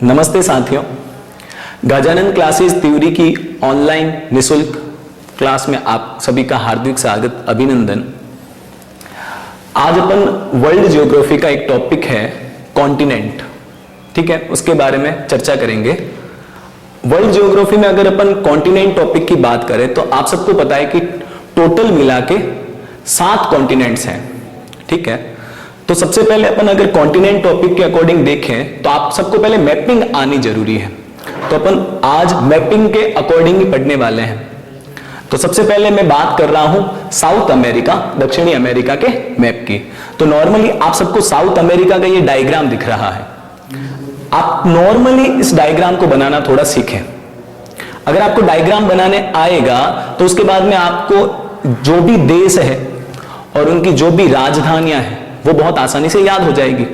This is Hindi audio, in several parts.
नमस्ते साथियों, गजानन क्लासेस थ्योरी की ऑनलाइन निशुल्क क्लास में आप सभी का हार्दिक स्वागत, अभिनंदन। आज अपन वर्ल्ड ज्योग्राफी का एक टॉपिक है कॉन्टिनेंट, ठीक है, उसके बारे में चर्चा करेंगे। वर्ल्ड ज्योग्राफी में अगर अपन कॉन्टिनेंट टॉपिक की बात करें तो आप सबको पता है कि टोटल मिला के 7 कॉन्टिनेंट्स हैं, ठीक है। तो सबसे पहले अपन अगर कॉन्टिनेंट टॉपिक के अकॉर्डिंग देखें तो आप सबको पहले मैपिंग आनी जरूरी है। तो अपन आज मैपिंग के अकॉर्डिंग ही पढ़ने वाले हैं। तो सबसे पहले मैं बात कर रहा हूं साउथ अमेरिका, दक्षिणी अमेरिका के मैप की। तो नॉर्मली आप सबको साउथ अमेरिका का ये डायग्राम दिख रहा है। आप नॉर्मली इस डायग्राम को बनाना थोड़ा सीखें। अगर आपको डायग्राम बनाने आएगा तो उसके बाद में आपको जो भी देश है और उनकी जो भी राजधानियां हैं वो बहुत आसानी से याद हो जाएगी।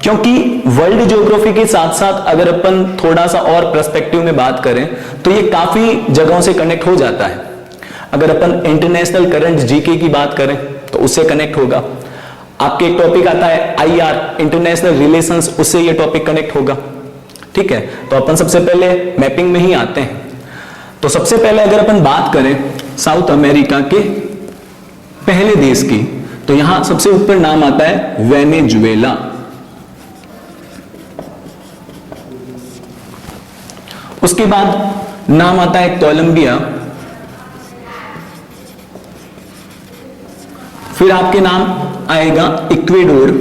क्योंकि वर्ल्ड ज्योग्राफी के साथ साथ अगर अपन थोड़ा सा और पर्सपेक्टिव में बात करें तो ये काफी जगहों से कनेक्ट हो जाता है। अगर अपन इंटरनेशनल करंट जीके की बात करें तो उससे कनेक्ट होगा। आपके एक टॉपिक आता है आईआर, इंटरनेशनल रिलेशंस, उससे ये टॉपिक कनेक्ट होगा, ठीक है। तो अपन सबसे पहले मैपिंग में ही आते हैं। तो सबसे पहले अगर अपन बात करें साउथ अमेरिका के पहले देश की, तो यहां सबसे ऊपर नाम आता है वेनेजुएला। उसके बाद नाम आता है कोलंबिया। फिर आपके नाम आएगा इक्वेडोर।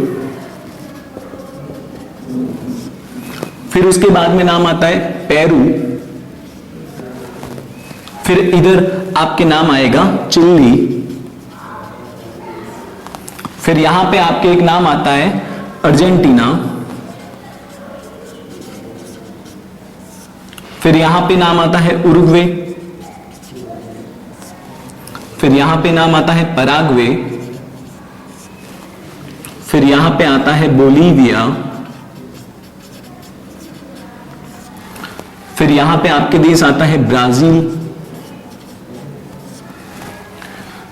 फिर उसके बाद में नाम आता है पेरू। फिर इधर आपके नाम आएगा चिली। फिर यहां पे आपके एक नाम आता है अर्जेंटीना। फिर यहां पे नाम आता है उरुग्वे। फिर यहां पे नाम आता है पराग्वे। फिर यहां पे आता है बोलीविया। फिर यहां पे आपके देश आता है ब्राजील।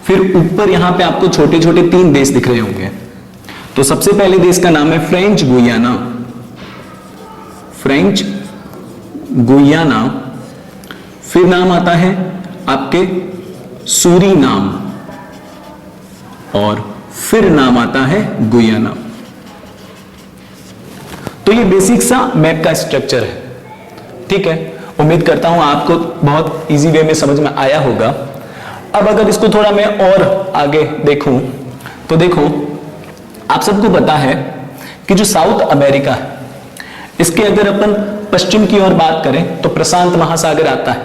फिर ऊपर यहां पे आपको छोटे छोटे 3 देश दिख रहे होंगे। तो सबसे पहले देश का नाम है फ्रेंच गुयाना, फ्रेंच गुयाना। फिर नाम आता है आपके सूरीनाम और फिर नाम आता है गुयाना। तो ये बेसिक सा मैप का स्ट्रक्चर है, ठीक है। उम्मीद करता हूं आपको बहुत इजी वे में समझ में आया होगा। अब अगर इसको थोड़ा मैं और आगे देखूं तो देखो, आप सबको पता है कि जो साउथ अमेरिका है इसके अगर अपन पश्चिम की ओर बात करें तो प्रशांत महासागर आता है,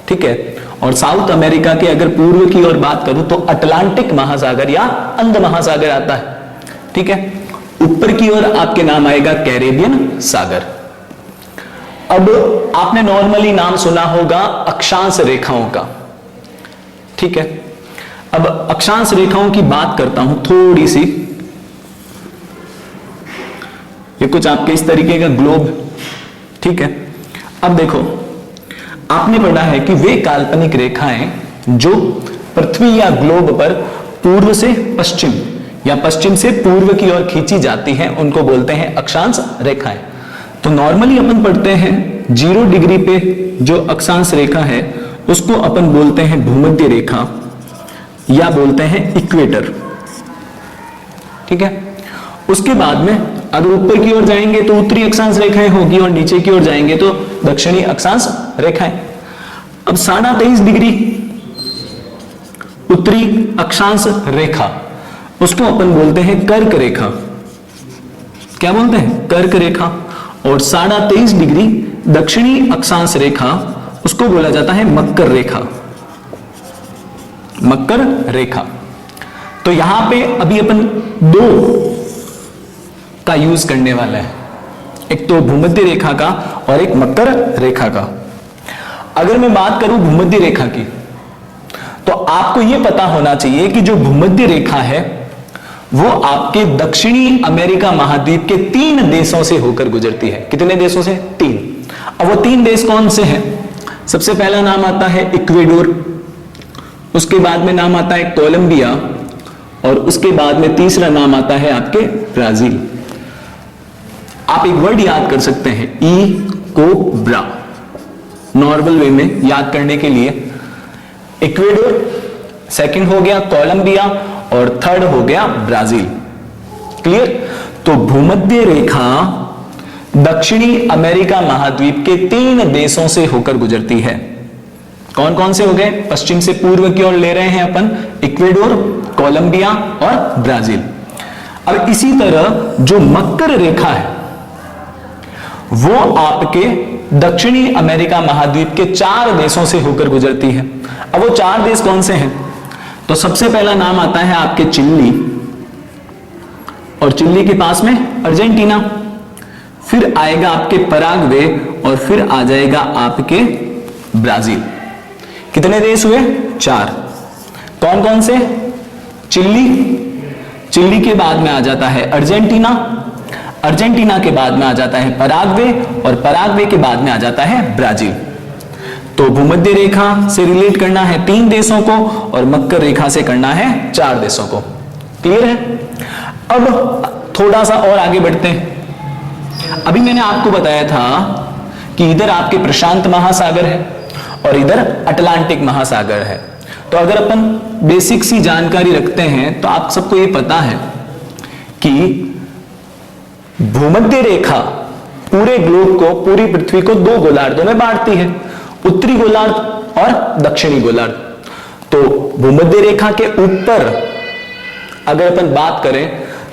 ठीक है। और साउथ अमेरिका के अगर पूर्व की ओर बात करूं तो अटलांटिक महासागर या अंध महासागर आता है, ठीक है। ऊपर की ओर आपके नाम आएगा कैरेबियन सागर। अब आपने नॉर्मली नाम सुना होगा अक्षांश रेखाओं का, ठीक है। अब अक्षांश रेखाओं की बात करता हूं थोड़ी सी। ये कुछ आपके इस तरीके का ग्लोब, ठीक है। अब देखो, आपने पढ़ा है कि वे काल्पनिक रेखाएं जो पृथ्वी या ग्लोब पर पूर्व से पश्चिम या पश्चिम से पूर्व की ओर खींची जाती हैं उनको बोलते हैं अक्षांश रेखाएं। तो नॉर्मली अपन पढ़ते हैं 0 डिग्री पे जो अक्षांश रेखा है उसको अपन बोलते हैं भूमध्य रेखा या बोलते हैं इक्वेटर, ठीक है। उसके बाद में अगर ऊपर की ओर जाएंगे तो उत्तरी अक्षांश रेखाएं होगी और नीचे की ओर जाएंगे तो दक्षिणी अक्षांश रेखाएं। अब 23.5 डिग्री उत्तरी अक्षांश रेखा उसको अपन बोलते हैं कर्क रेखा। क्या बोलते हैं? कर्क रेखा। और 23.5 डिग्री दक्षिणी अक्षांश रेखा उसको बोला जाता है मकर रेखा, मकर रेखा। तो यहां पे अभी अपन 2 का यूज करने वाला है, एक तो भूमध्य रेखा का और एक मकर रेखा का। अगर मैं बात करूं भूमध्य रेखा की तो आपको यह पता होना चाहिए कि जो भूमध्य रेखा है वो आपके दक्षिणी अमेरिका महाद्वीप के 3 देशों से होकर गुजरती है। कितने देशों से? 3। अब वो 3 देश कौन से हैं? सबसे पहला नाम आता है इक्वेडोर, उसके बाद में नाम आता है कोलंबिया और उसके बाद में तीसरा नाम आता है आपके ब्राजील। आप एक वर्ड याद कर सकते हैं, ई कोब्रा, नॉर्मल वे में याद करने के लिए। इक्वेडोर सेकंड हो गया, कोलंबिया, और थर्ड हो गया ब्राजील। क्लियर? तो भूमध्य रेखा दक्षिणी अमेरिका महाद्वीप के 3 देशों से होकर गुजरती है। कौन कौन से हो गए? पश्चिम से पूर्व की ओर ले रहे हैं अपन, इक्वेडोर, कोलंबिया और ब्राजील। अब इसी तरह जो मकर रेखा है वो आपके दक्षिणी अमेरिका महाद्वीप के 4 देशों से होकर गुजरती है। अब वो 4 देश कौन से हैं? तो सबसे पहला नाम आता है आपके चिली, और चिली के पास में अर्जेंटीना, फिर आएगा आपके पराग्वे, और फिर आ जाएगा आपके ब्राजील। कितने देश हुए? 4। कौन कौन से? चिली, चिली के बाद में आ जाता है अर्जेंटीना, अर्जेंटीना के बाद में आ जाता है पराग्वे, और पराग्वे के बाद में आ जाता है ब्राजील। तो भूमध्य रेखा से रिलेट करना है 3 देशों को, और मकर रेखा से करना है 4 देशों को। क्लियर है? अब थोड़ा सा और आगे बढ़ते हैं। अभी मैंने आपको बताया था कि इधर आपके प्रशांत महासागर है और इधर अटलांटिक महासागर है। तो अगर अपन बेसिक सी जानकारी रखते हैं तो आप सबको ये पता है कि भूमध्य रेखा पूरे ग्लोब को, पूरी पृथ्वी को 2 गोलार्धों में बांटती है, उत्तरी गोलार्ध और दक्षिणी गोलार्ध। तो भूमध्य रेखा के ऊपर अगर अपन बात करें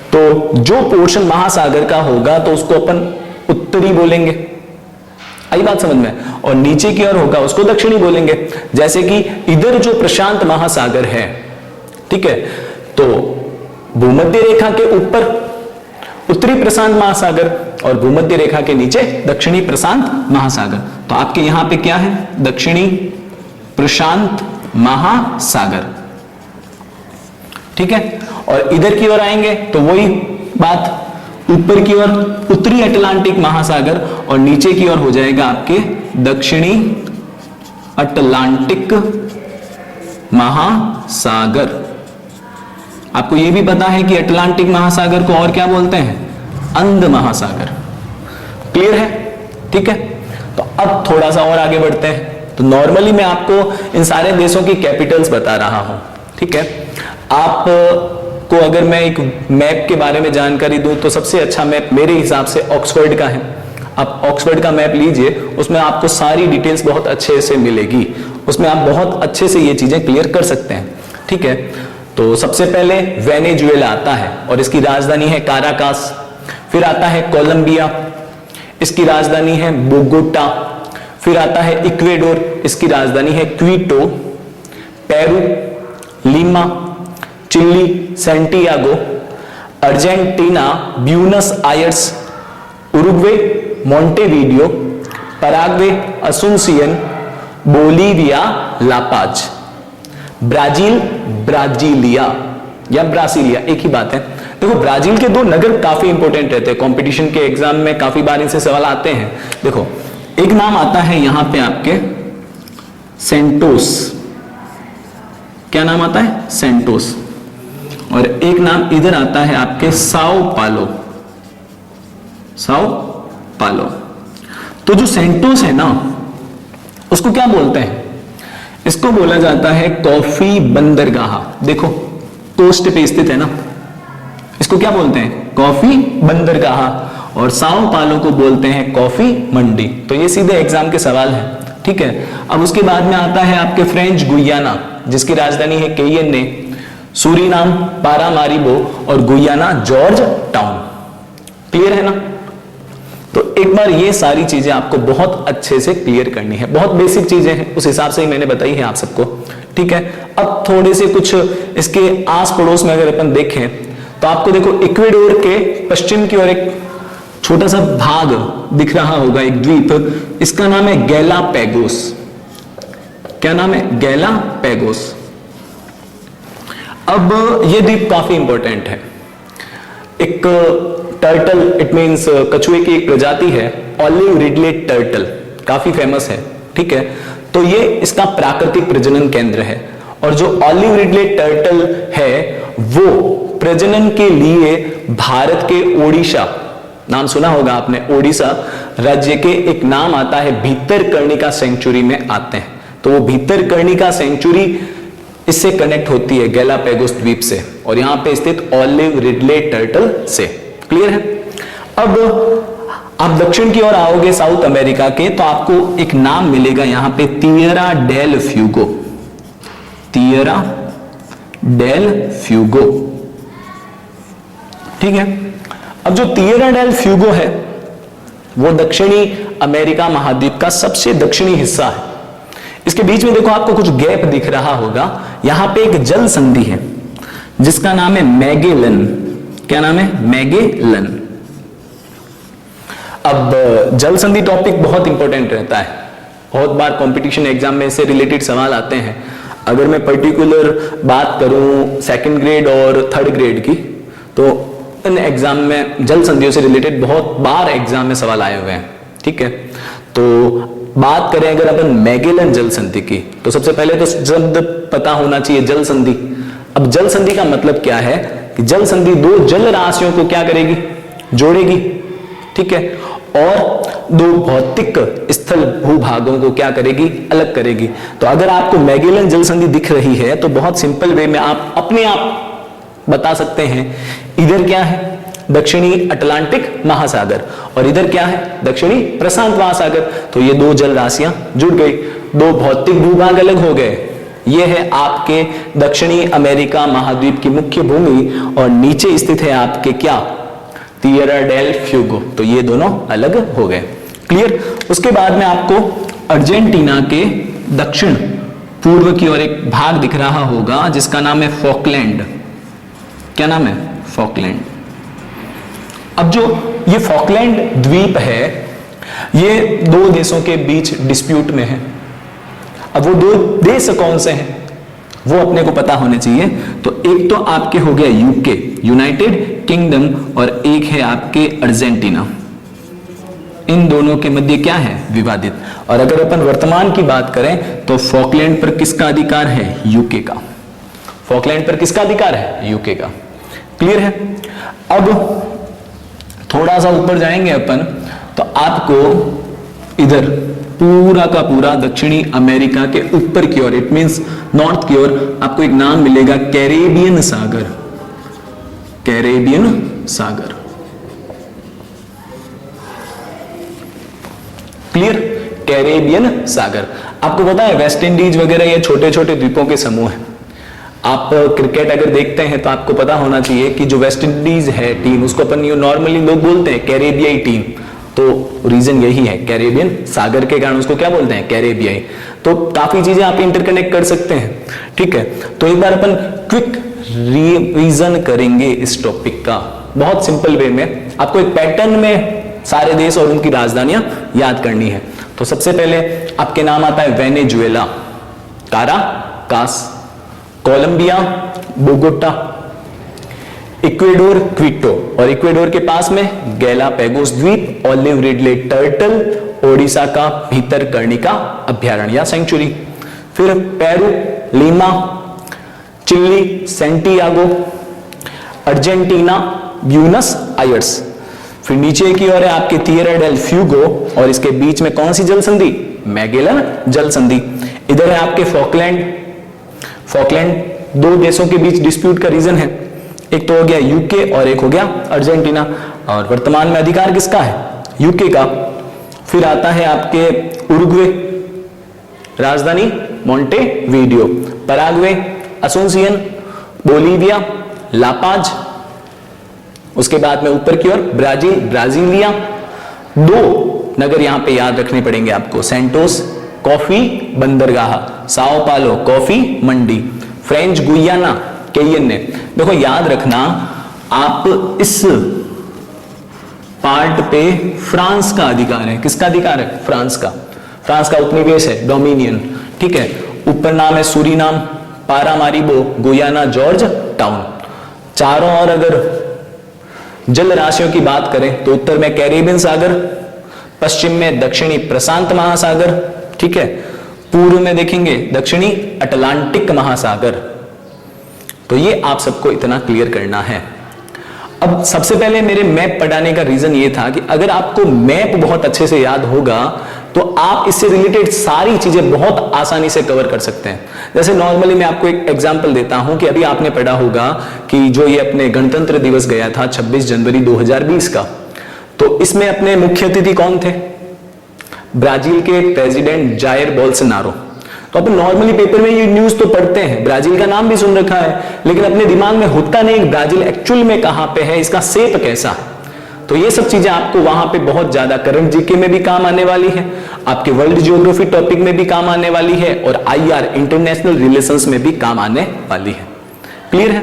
तो जो पोर्शन महासागर का होगा तो उसको अपन उत्तरी बोलेंगे, आई बात समझ में, और नीचे की ओर होगा उसको दक्षिणी बोलेंगे। जैसे कि इधर जो प्रशांत महासागर है, ठीक है, तो भूमध्य रेखा के ऊपर उत्तरी प्रशांत महासागर और भूमध्य रेखा के नीचे दक्षिणी प्रशांत महासागर। तो आपके यहां पे क्या है? दक्षिणी प्रशांत महासागर, ठीक है। और इधर की ओर आएंगे तो वही बात, ऊपर की ओर उत्तरी अटलांटिक महासागर और नीचे की ओर हो जाएगा आपके दक्षिणी अटलांटिक महासागर। आपको यह भी पता है कि अटलांटिक महासागर को और क्या बोलते हैं? अंध महासागर। क्लियर है? ठीक है। तो अब थोड़ा सा और आगे बढ़ते हैं। तो नॉर्मली मैं आपको इन सारे देशों की कैपिटल्स बता रहा हूं, ठीक है। आप को अगर मैं एक मैप के बारे में जानकारी दूं तो सबसे अच्छा मैप मेरे हिसाब से ऑक्सफोर्ड का है। आप ऑक्सफोर्ड का मैप लीजिए, उसमें आपको सारी डिटेल्स बहुत अच्छे से मिलेगी, उसमें आप बहुत अच्छे से ये चीजें क्लियर कर सकते हैं, ठीक है। तो सबसे पहले वेनेजुएला आता है और इसकी राजधानी है काराकास। फिर आता है कोलंबिया, इसकी राजधानी है बोगोटा। फिर आता है इक्वेडोर, इसकी राजधानी है Quito. Peru Lima, Chile Santiago, Argentina Buenos Aires, Uruguay Montevideo, Paraguay Asuncion, Bolivia La Paz, Brazil Brasilia या ब्रासीलिया, एक ही बात है। देखो ब्राजील के 2 नगर काफी इंपॉर्टेंट रहते हैं, कंपटीशन के एग्जाम में काफी बार इनसे सवाल आते हैं। देखो एक नाम आता है यहां पे आपके सेंटोस, क्या नाम आता है? सेंटोस। और एक नाम इधर आता है आपके साओ पालो, साओ पालो। तो जो सेंटोस है ना, उसको क्या बोलते हैं? इसको बोला जाता है कॉफी बंदरगाह। देखो कोस्ट पे स्थित है ना, इसको क्या बोलते हैं? कॉफी बंदरगाह। और साओ पालो को बोलते हैं कॉफी मंडी। तो ये सीधे एग्जाम के सवाल है, ठीक है। अब उसके बाद में आता है आपके फ्रेंच गुयाना, जिसकी राजधानी है केयन्ने, सूरीनाम पारामारिबो और गुयाना जॉर्ज टाउन। क्लियर है ना? तो एक बार ये सारी चीजें आपको बहुत अच्छे से क्लियर करनी है, बहुत बेसिक चीजें हैं, उस हिसाब से ही मैंने बताई है आप सबको, ठीक है। अब थोड़े से कुछ इसके आस पड़ोस में अगर अपन देखें तो आपको देखो इक्वेडोर के पश्चिम की ओर एक छोटा सा भाग दिख रहा होगा, एक द्वीप, इसका नाम है गैलापैगोस। क्या नाम है? गैलापैगोस। अब यह द्वीप काफी इंपॉर्टेंट है। एक टर्टल, इट मींस कछुए की एक प्रजाति है, ऑलिव रिडलेट टर्टल, काफी फेमस है, ठीक है। तो ये इसका प्राकृतिक प्रजनन केंद्र है। और जो ऑलिव रिडलेट टर्टल है वो प्रजनन के लिए भारत के ओडिशा नाम सुना होगा आपने, ओडिशा राज्य के एक नाम आता है, भीतरकर्णिका सेंचुरी में आते हैं। तो वो भीतरकर्णिका सेंचुरी इससे कनेक्ट होती है गैलापैगोस द्वीप से, और यहां पे स्थित ऑलिव रिडले टर्टल से। क्लियर है? अब आप दक्षिण की ओर आओगे साउथ अमेरिका के, तो आपको एक नाम मिलेगा यहां पे, Tierra del Fuego. Tierra del Fuego, ठीक है। अब जो तिएरा डेल फ्यूगो है वो दक्षिणी अमेरिका महाद्वीप का सबसे दक्षिणी हिस्सा है। इसके बीच में देखो आपको कुछ गैप दिख रहा होगा, यहां पे एक जल संधि है जिसका नाम है मैगेलन। क्या नाम है? मैगेलन। अब जल संधि टॉपिक बहुत इंपॉर्टेंट रहता है, बहुत बार कंपटीशन एग्जाम में इससे रिलेटेड सवाल आते हैं। अगर मैं पर्टिकुलर बात करूं सेकंड ग्रेड और थर्ड ग्रेड की, तो इन एग्जाम में जल संधियों से रिलेटेड बहुत बार एग्जाम में सवाल आए हुए हैं। ठीक है, तो बात करें अगर अपन मैगेलन जल संधि की, तो सबसे पहले तो शब्द पता होना चाहिए, जल संधि। अब जल संधि का मतलब क्या है कि जल संधि दो जल राशियों को क्या करेगी? जोड़ेगी। ठीक है, और दो भौतिक स्थल भूभागों को क्या करेगी? अलग करेगी। तो अगर आपको मैगेलन जल संधि दिख रही है तो बहुत सिंपल वे में आप अपने आप बता सकते हैं, इधर क्या है? दक्षिणी अटलांटिक महासागर, और इधर क्या है? दक्षिणी प्रशांत महासागर। तो ये दो जल राशियां जुड़ गई, दो भौतिक भूभाग अलग हो गए। ये है आपके दक्षिणी अमेरिका महाद्वीप की मुख्य भूमि, और नीचे स्थित है आपके क्या? Tierra del Fuego. तो ये दोनों अलग हो गए। क्लियर? उसके बाद में आपको अर्जेंटीना के दक्षिण पूर्व की ओर एक भाग दिख रहा होगा जिसका नाम है फॉकलैंड। क्या नाम है? फॉकलैंड। अब जो ये फॉकलैंड द्वीप है, ये दो देशों के बीच डिस्प्यूट में है। अब वो दो देश कौन से हैं वो अपने को पता होने चाहिए। तो एक तो आपके हो गया यूके, यूनाइटेड किंगडम, और एक है आपके अर्जेंटीना। इन दोनों के मध्य क्या है? विवादित। और अगर अपन वर्तमान की बात करें तो फॉकलैंड पर किसका अधिकार है? यूके का। फॉकलैंड पर किसका अधिकार है? यूके का। क्लियर है? अब थोड़ा सा ऊपर जाएंगे अपन, तो आपको इधर पूरा का पूरा दक्षिणी अमेरिका के ऊपर की ओर, इट मींस नॉर्थ की ओर, आपको एक नाम मिलेगा, कैरेबियन सागर। कैरेबियन सागर। क्लियर? कैरेबियन सागर। आपको पता है वेस्ट इंडीज वगैरह ये छोटे छोटे द्वीपों के समूह हैं। आप क्रिकेट अगर देखते हैं तो आपको पता होना चाहिए कि जो वेस्ट इंडीज है टीम, उसको अपन नॉर्मली लोग बोलते हैं कैरेबियाई टीम। तो रीजन यही है, कैरेबियन सागर के कारण उसको क्या बोलते हैं? कैरेबियाई। तो काफी चीजें आप इंटरकनेक्ट कर सकते हैं। ठीक है, तो एक बार अपन क्विक रिवीजन करेंगे इस टॉपिक का, बहुत सिंपल वे में। आपको एक पैटर्न में सारे देश और उनकी राजधानियां याद करनी है। तो सबसे पहले आपके नाम आता है Venezuela, Caracas, Colombia, Bogota, Ecuador, Quito, और इक्वेडोर के पास में गैलापैगोस द्वीप, ऑलिव रिडले टर्टल, ओडिशा का भीतरकर्णिका अभ्यारण्य या सेंचुरी। फिर Peru, Lima, Chile, Santiago, Argentina, Buenos Aires. फिर नीचे की ओर है आपके तिएरा डेल फ्यूगो, और इसके बीच में कौन सी जल संधि? मैगेलन जल संधि। इधर है आपके फॉकलैंड। फॉकलैंड दो देशों के बीच डिस्प्यूट का रीजन है, एक तो हो गया यूके और एक हो गया अर्जेंटीना, और वर्तमान में अधिकार किसका है? यूके का। फिर आता है आपके उरुग्वे, राजधानी Montevideo, Paraguay, Asuncion, Bolivia, La Paz. उसके बाद में ऊपर की ओर ब्राजील, ब्राजीलिया। दो नगर यहां पे याद रखने पड़ेंगे आपको, सेंटोस कॉफी बंदरगाह, साओ पालो कॉफी मंडी, फ्रेंच गुयाना केयन ने। देखो याद रखना, आप इस पार्ट पे फ्रांस का अधिकार है। किसका अधिकार है? फ्रांस का। फ्रांस का उपनिवेश है, डोमिनियन। ठीक है, ऊपर नाम है Suriname, Paramaribo, Guyana, George town. चारों ओर अगर जल राशियों की बात करें तो उत्तर में कैरेबियन सागर, पश्चिम में दक्षिणी प्रशांत महासागर, ठीक है, पूर्व में देखेंगे दक्षिणी अटलांटिक महासागर। तो ये आप सबको इतना क्लियर करना है। अब सबसे पहले मेरे मैप पढ़ाने का रीजन ये था कि अगर आपको मैप बहुत अच्छे से याद होगा तो आप इससे रिलेटेड सारी चीजें बहुत आसानी से कवर कर सकते हैं। जैसे नॉर्मली मैं आपको एक एग्जांपल देता हूं कि अभी आपने पढ़ा होगा कि जो ये अपने गणतंत्र दिवस गया था 26 जनवरी 2020 का, तो इसमें अपने मुख्य अतिथि कौन थे? ब्राजील के प्रेसिडेंट जायर बोल्सोनारो। तो अपन नॉर्मली पेपर में ये न्यूज तो पढ़ते हैं, ब्राजील का नाम भी सुन रखा है, लेकिन अपने दिमाग में होता नहीं ब्राजील एक्चुअल में कहां पे है, इसका शेप कैसा है। तो ये सब चीजें आपको वहां पे बहुत ज्यादा करंट जीके में भी काम आने वाली है, आपके वर्ल्ड जियोग्राफी टॉपिक में भी काम आने वाली है, और आईआर इंटरनेशनल रिलेशंस में भी काम आने वाली है। क्लियर है?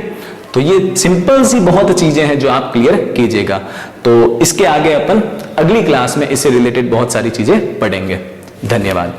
तो ये सिंपल सी बहुत चीजें हैं जो आप क्लियर कीजिएगा। तो इसके आगे अपन अगली क्लास में इससे रिलेटेड बहुत सारी चीजें पढ़ेंगे। धन्यवाद।